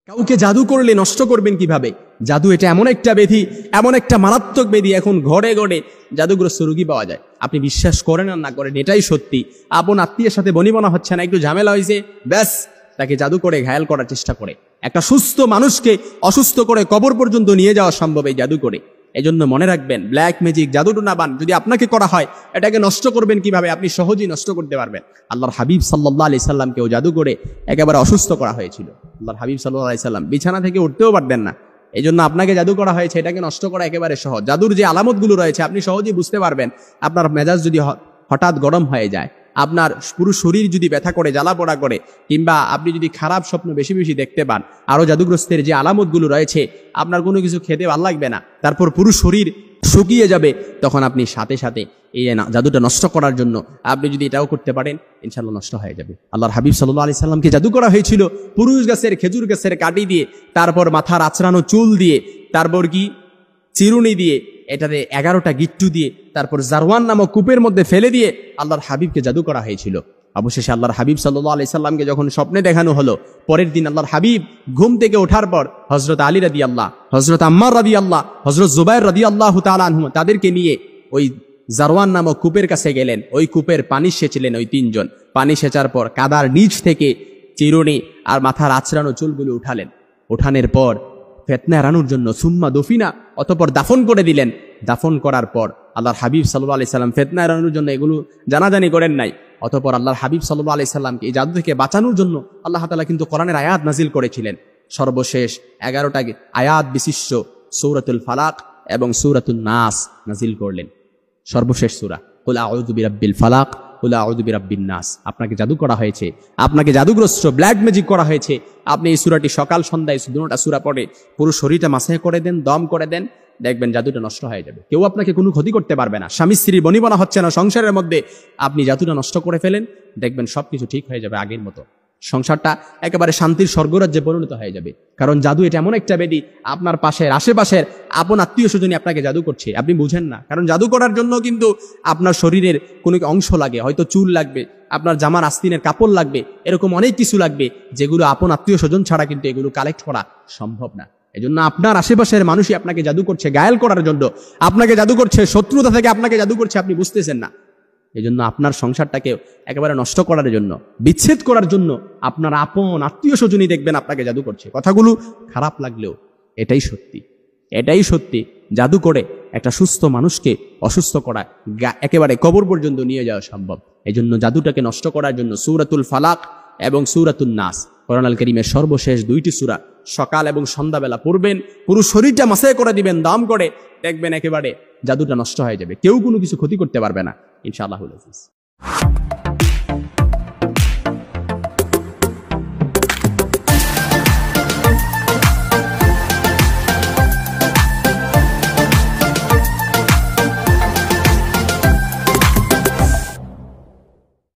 কাউকে জাদু করলে নষ্ট করবেন কিভাবে? জাদু এটা এমন একটা ব্যাধি, এমন একটা মারাত্মক ব্যাধি, এখন ঘরে ঘরে জাদুগ্রস্ত রোগী পাওয়া যায়। আপনি বিশ্বাস করেন আর না করেন, এটাই সত্যি। আপন আত্মীয়ের সাথে বনিবনা হচ্ছে না, একটু ঝামেলা হয়েছে, ব্যাস তাকে জাদু করে ঘায়াল করার চেষ্টা করে। একটা সুস্থ মানুষকে অসুস্থ করে কবর পর্যন্ত নিয়ে যাওয়া সম্ভব এই জাদু করে। এজন্য মনে রাখবেন, ব্ল্যাক ম্যাজিক, জাদুটনা বান যদি আপনাকে করা হয়, এটাকে নষ্ট করবেন কিভাবে? আপনি সহজেই নষ্ট করতে পারবেন। আল্লাহর হাবিব সাল্লাল্লাহু আলাইহি সাল্লামকেও জাদু করে একেবারে অসুস্থ করা হয়েছিল। আল্লাহর হাবিব সাল্লাল্লাহু আলাইহি সাল্লাম বিছানা থেকে উঠতেও পারতেন না। এই জন্য আপনাকে জাদু করা হয়েছে, এটাকে নষ্ট করা একেবারে সহজ। জাদুর যে আলামতগুলো রয়েছে আপনি সহজেই বুঝতে পারবেন। আপনার মেজাজ যদি হঠাৎ গরম হয়ে যায়, আপনার পুরো শরীর যদি ব্যথা করে, জ্বালা পোড়া করে, কিংবা আপনি যদি খারাপ স্বপ্ন বেশি বেশি দেখতে পান, আরো জাদুগ্রস্তের যে আলামতগুলো রয়েছে, আপনার কোনো কিছু খেতে ভালো লাগবে না, তারপর পুরো শরীর শুকিয়ে যাবে, তখন আপনি সাথে সাথে এই জাদুটা নষ্ট করার জন্য আপনি যদি এটাও করতে পারেন, ইনশাআল্লাহ নষ্ট হয়ে যাবে। আল্লাহর হাবিব সাল্লাল্লাহু আলাইহি সাল্লামকে জাদু করা হয়েছিল পুরুষ গাছের, খেজুর গাছের কাটি দিয়ে, তারপর মাথার আঁচড়ানো চুল দিয়ে, তারপর কি চিরুনি দিয়ে, এটাতে 11টা গিট্টু দিয়ে, তারপর জারওয়ান নামক কূপের মধ্যে ফেলে দিয়ে আল্লাহর হাবিবকে জাদু করা হয়েছিল। অবশেষে আল্লাহর হাবিব সাল্লাল্লাহু আলাইহি সাল্লামকে যখন স্বপ্নে দেখানো হলো, পরের দিন আল্লাহর হাবিব ঘুম থেকে ওঠার পর হযরত আলী রাদিয়াল্লাহ, হযরত আম্মার রাদিয়াল্লাহ, হযরত জুবায়ের রাদিয়াল্লাহু তাআলা আনহু তাদেরকে নিয়ে ওই জারওয়ান নামক কূপের কাছে গেলেন। ওই কূপের পানি সেচিলেন ওই তিনজন। পানি সেচার পর কাদার নিচ থেকে চিরুনি আর মাথার আঁচড়ানো চুলগুলো উঠালেন। উঠানোর পর ফিতনা এড়ানোর জন্য সুম্মা দফিনা, অতঃপর দাফন করে দিলেন। দাফন করার পর আল্লাহর হাবিব সাল্লাল্লাহু আলাইহি সাল্লাম ফিতনা এড়ানোর জন্য এগুলো জানাজানি করেন নাই। অতঃপর আল্লাহর হাবিব সাল্লাল্লাহু আলাইহি সাল্লামকে এই জাদু থেকে বাঁচানোর জন্য আল্লাহ তাআলা কিন্তু কোরআনের আয়াত নাজিল করেছিলেন। সর্বশেষ 11টা আয়াত বিশিষ্ট সূরাতুল ফালাক এবং সূরাতুন নাস নাজিল করলেন। সর্বশেষ সূরা কুল আউযু বিরাব্বিল ফালাক, কুল আউযু বিরাব্বিন নাস। আপনাকে জাদু করা হয়েছে, আপনাকে জাদুগ্রস্ত ব্ল্যাক ম্যাজিক করা হয়েছে, আপনি এই সূরাটি সকাল সন্ধ্যায় দুটোটা সূরা পড়ে পুরো শরীরটা মাসাহ করে দেন, দম করে দেন, দেখবেন জাদুটা নষ্ট হয়ে যাবে। কেউ আপনাকে কোনো ক্ষতি করতে পারবে না। স্বামী স্ত্রীর বনিবনা হচ্ছে না সংসারের মধ্যে, আপনি জাদুটা নষ্ট করে ফেলেন, দেখবেন সবকিছু ঠিক হয়ে যাবে আগের মতো। সংসারটা একেবারে শান্তির স্বর্গরাজ্যে পরিণত হয়ে যাবে। কারণ জাদু এটা এমন একটা ব্যাধি, আপনার পাশের আশেপাশের আপন আত্মীয় স্বজনই আপনাকে জাদু করছে, আপনি বুঝেন না। কারণ জাদু করার জন্য কিন্তু আপনার শরীরের কোনো অংশ লাগে, হয়তো চুল লাগবে, আপনার জামার আস্তিনের কাপড় লাগবে, এরকম অনেক কিছু লাগবে, যেগুলো আপন আত্মীয় স্বজন ছাড়া কিন্তু এগুলো কালেক্ট করা সম্ভব না। এজন্য আপনার আশেপাশের মানুষই আপনাকে জাদু করছে ঘায়েল করার জন্য, আপনাকে জাদু করছে শত্রুতা থেকে, আপনাকে জাদু করছে, আপনি বুঝতেছেন না। এজন্য আপনার সংসারটাকে একেবারে নষ্ট করার জন্য, বিচ্ছেদ করার জন্য আপনার আপন আত্মীয় স্বজনই দেখবেন আপনাকে জাদু করছে। কথাগুলো খারাপ লাগলেও এটাই সত্যি, এটাই সত্যি। জাদু করে একটা সুস্থ মানুষকে অসুস্থ করা, একেবারে কবর পর্যন্ত নিয়ে যাওয়া সম্ভব। এজন্য জাদুটাকে নষ্ট করার জন্য সূরাতুল ফালাক এবং সূরাতুন নাস, কোরআন আল কারীমের সর্বশেষ 2টি সূরা সকাল এবং সন্ধ্যাবেলা পড়বেন, পুরো শরীরটা মাসাহ করে দিবেন দাম করে, দেখবেন একেবারে জাদুটা নষ্ট হয়ে যাবে, কেউ কোনো কিছু ক্ষতি করতে পারবে না ইনশাআল্লাহুল আজিজ।